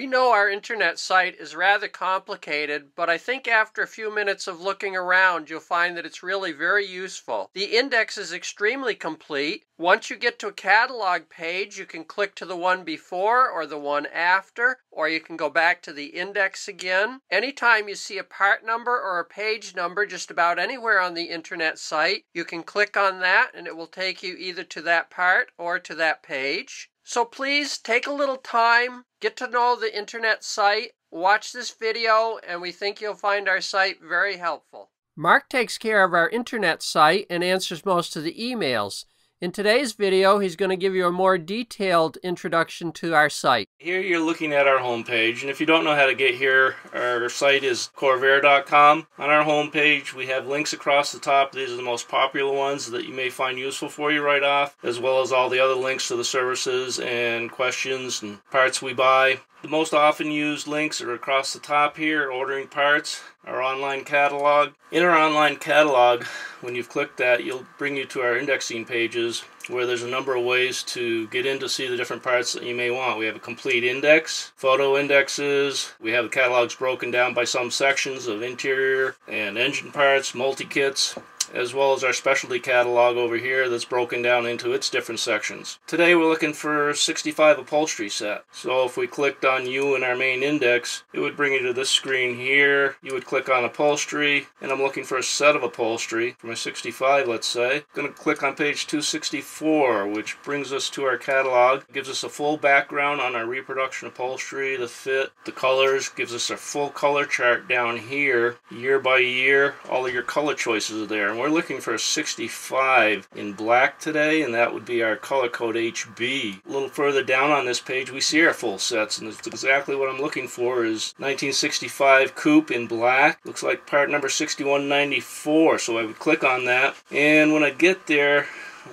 We know our internet site is rather complicated, but I think after a few minutes of looking around, you'll find that it's really very useful. The index is extremely complete. Once you get to a catalog page, you can click to the one before or the one after, or you can go back to the index again. Anytime you see a part number or a page number just about anywhere on the internet site, you can click on that and it will take you either to that part or to that page. So please take a little time, get to know the internet site, watch this video, and we think you'll find our site very helpful. Mark takes care of our internet site and answers most of the emails. In today's video, he's going to give you a more detailed introduction to our site. Here you're looking at our homepage, and if you don't know how to get here, our site is Corvair.com. On our homepage, we have links across the top. These are the most popular ones that you may find useful for you right off, as well as all the other links to the services and questions and parts we buy. The most often used links are across the top here, ordering parts, our online catalog. In our online catalog, when you've clicked that, it'll bring you to our indexing pages where there's a number of ways to get in to see the different parts that you may want. We have a complete index, photo indexes, we have the catalogs broken down by some sections of interior and engine parts, multi-kits, as well as our specialty catalog over here that's broken down into its different sections. Today we're looking for 65 upholstery set. So if we clicked on U in our main index, it would bring you to this screen here. You would click on upholstery, and I'm looking for a set of upholstery for my 65, let's say. I'm going to click on page 264, which brings us to our catalog. It gives us a full background on our reproduction upholstery, the fit, the colors, gives us a full color chart down here, year by year. All of your color choices are there. We're looking for a 65 in black today, and that would be our color code HB. A little further down on this page, we see our full sets, and it's exactly what I'm looking for is 1965 coupe in black. Looks like part number 6194, so I would click on that, and when I get there,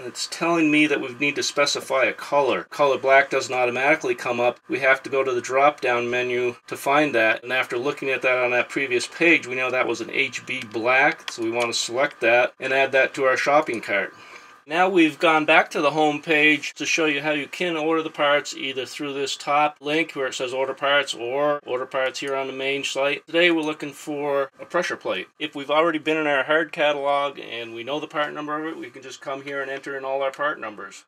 it's telling me that we need to specify a color. Color black doesn't automatically come up. We have to go to the drop-down menu to find that. And after looking at that on that previous page, we know that was an HB black. So we want to select that and add that to our shopping cart. Now we've gone back to the home page to show you how you can order the parts either through this top link where it says order parts or order parts here on the main site. Today we're looking for a pressure plate. If we've already been in our hard catalog and we know the part number of it, we can just come here and enter in all our part numbers.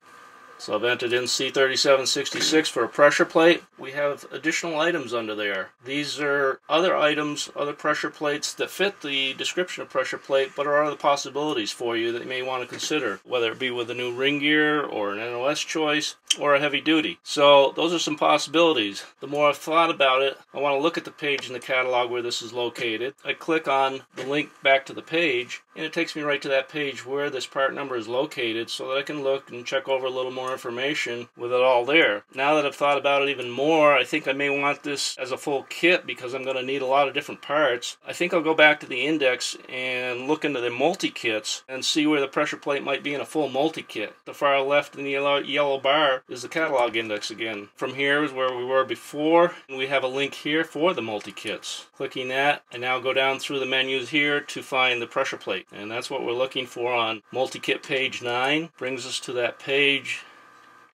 So I've entered in C3766 for a pressure plate. We have additional items under there. These are other items, other pressure plates that fit the description of pressure plate, but are other possibilities for you that you may want to consider, whether it be with a new ring gear or an NOS choice or a heavy duty. So those are some possibilities. The more I've thought about it, I want to look at the page in the catalog where this is located. I click on the link back to the page, and it takes me right to that page where this part number is located so that I can look and check over a little more information with it all there. Now that I've thought about it even more, I think I may want this as a full kit because I'm going to need a lot of different parts. I think I'll go back to the index and look into the multi-kits and see where the pressure plate might be in a full multi-kit. The far left in the yellow bar is the catalog index again. From here is where we were before, and we have a link here for the multi-kits. Clicking that, I now go down through the menus here to find the pressure plate, and that's what we're looking for on multi-kit page 9. Brings us to that page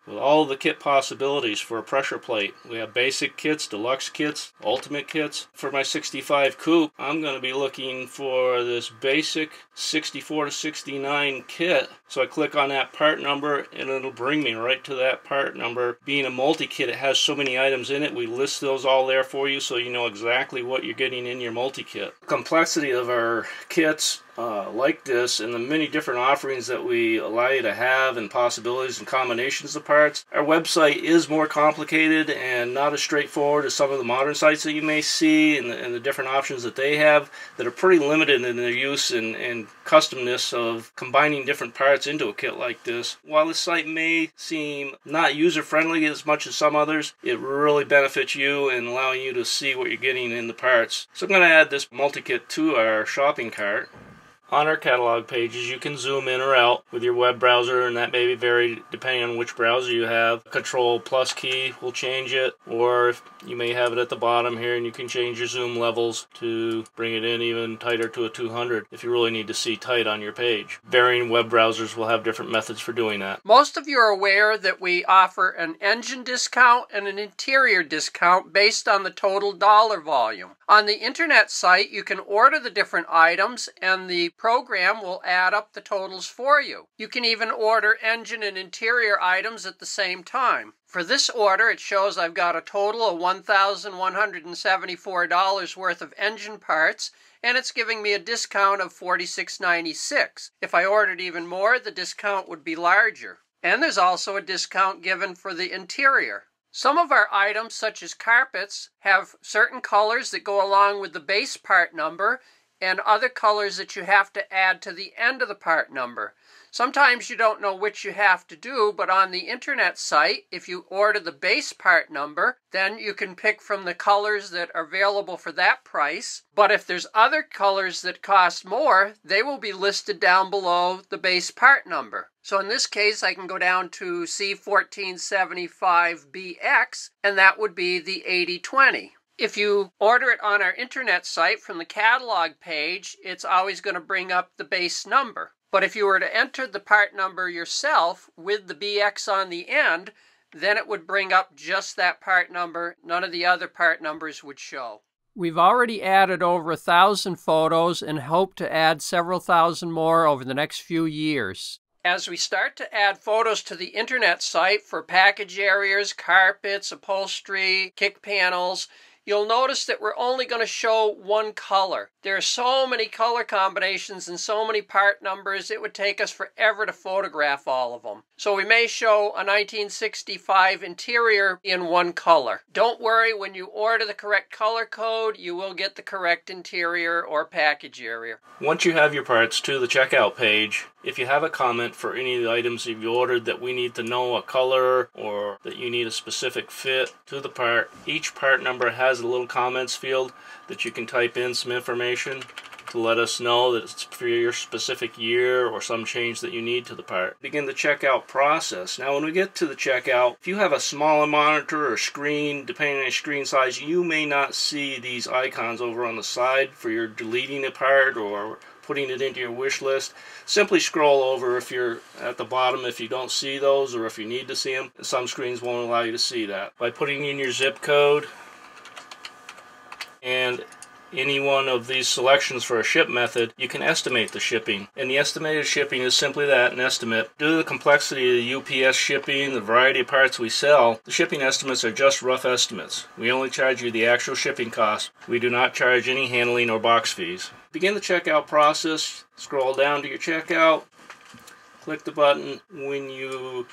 with all the kit possibilities for a pressure plate. We have basic kits, deluxe kits, ultimate kits. For my 65 coupe, I'm going to be looking for this basic 64 to 69 kit. So I click on that part number and it'll bring me right to that part number. Being a multi-kit, it has so many items in it. We list those all there for you so you know exactly what you're getting in your multi-kit. The complexity of our kits like this and the many different offerings that we allow you to have and possibilities and combinations of parts. Our website is more complicated and not as straightforward as some of the modern sites that you may see, and the different options that they have that are pretty limited in their use and customness of combining different parts into a kit like this. While this site may seem not user-friendly as much as some others, it really benefits you in allowing you to see what you're getting in the parts. So I'm going to add this multi-kit to our shopping cart. On our catalog pages, you can zoom in or out with your web browser, and that may vary depending on which browser you have. Control plus key will change it, or if you may have it at the bottom here, and you can change your zoom levels to bring it in even tighter to a 200 if you really need to see tight on your page. Varying web browsers will have different methods for doing that. Most of you are aware that we offer an engine discount and an interior discount based on the total dollar volume. On the internet site, you can order the different items and the program will add up the totals for you. You can even order engine and interior items at the same time. For this order, it shows I've got a total of $1,174 worth of engine parts, and it's giving me a discount of $46.96. If I ordered even more, the discount would be larger. And there's also a discount given for the interior. Some of our items, such as carpets, have certain colors that go along with the base part number and other colors that you have to add to the end of the part number. Sometimes you don't know which you have to do, but on the internet site, if you order the base part number, then you can pick from the colors that are available for that price. But if there's other colors that cost more, they will be listed down below the base part number. So in this case, I can go down to C1475BX, and that would be the 8020. If you order it on our internet site from the catalog page, it's always going to bring up the base number. But if you were to enter the part number yourself with the BX on the end, then it would bring up just that part number. None of the other part numbers would show. We've already added over 1,000 photos and hope to add several thousand more over the next few years. As we start to add photos to the internet site for package areas, carpets, upholstery, kick panels, you'll notice that we're only going to show one color. There are so many color combinations and so many part numbers, it would take us forever to photograph all of them. So we may show a 1965 interior in one color. Don't worry, when you order the correct color code, you will get the correct interior or package area. Once you have your parts to the checkout page, if you have a comment for any of the items you've ordered that we need to know a color or that you need a specific fit to the part, each part number has a little comments field that you can type in some information to let us know that it's for your specific year or some change that you need to the part. Begin the checkout process. Now when we get to the checkout, if you have a smaller monitor or screen, depending on your screen size, you may not see these icons over on the side for your deleting a part or putting it into your wish list. Simply scroll over if you're at the bottom if you don't see those or if you need to see them. Some screens won't allow you to see that. By putting in your zip code and any one of these selections for a ship method, you can estimate the shipping. And the estimated shipping is simply that, an estimate. Due to the complexity of the UPS shipping, the variety of parts we sell, the shipping estimates are just rough estimates. We only charge you the actual shipping cost. We do not charge any handling or box fees. Begin the checkout process. Scroll down to your checkout. Click the button. When you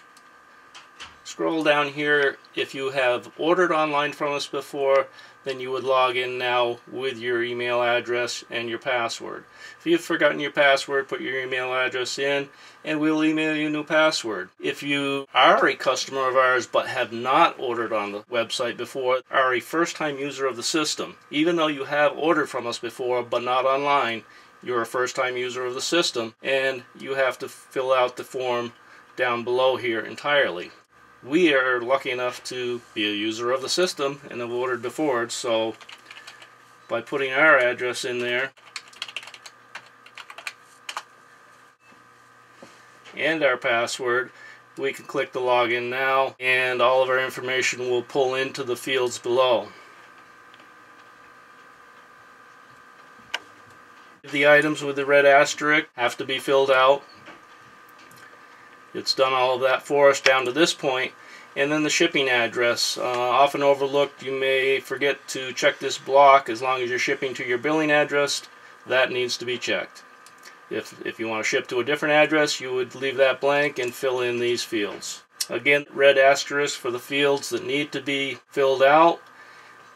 scroll down here, if you have ordered online from us before, then you would log in now with your email address and your password. If you've forgotten your password, put your email address in and we'll email you a new password. If you are a customer of ours but have not ordered on the website before, are a first-time user of the system, even though you have ordered from us before but not online, you're a first-time user of the system and you have to fill out the form down below here entirely. We are lucky enough to be a user of the system and have ordered before, so by putting our address in there and our password, we can click the login now and all of our information will pull into the fields below. The items with the red asterisk have to be filled out. It's done all of that for us down to this point. And then the shipping address. Often overlooked, you may forget to check this block. As long as you're shipping to your billing address, that needs to be checked. If you want to ship to a different address, you would leave that blank and fill in these fields. Again, red asterisk for the fields that need to be filled out.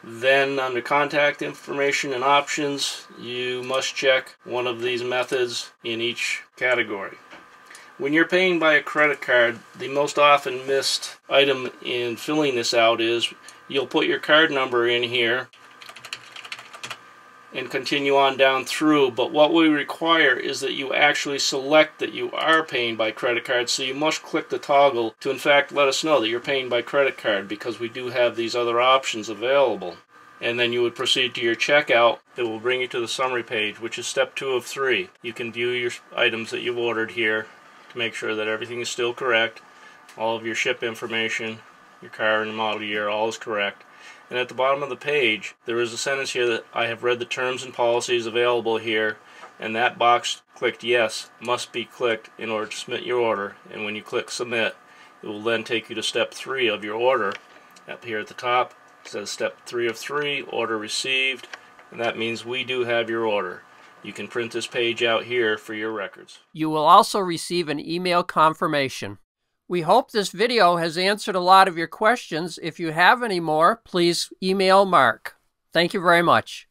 Then under contact information and options, you must check one of these methods in each category. When you're paying by a credit card, the most often missed item in filling this out is you'll put your card number in here and continue on down through. But what we require is that you actually select that you are paying by credit card, so you must click the toggle to in fact let us know that you're paying by credit card, because we do have these other options available. And then you would proceed to your checkout. It will bring you to the summary page, which is step 2 of 3. You can view your items that you've ordered here to make sure that everything is still correct. All of your ship information, your car and model year, all is correct. And at the bottom of the page, there is a sentence here that I have read the terms and policies available here, and that box clicked yes must be clicked in order to submit your order. And when you click submit, it will then take you to step 3 of your order. Up here at the top, it says step 3 of 3, order received, and that means we do have your order. You can print this page out here for your records. You will also receive an email confirmation. We hope this video has answered a lot of your questions. If you have any more, please email Mark. Thank you very much.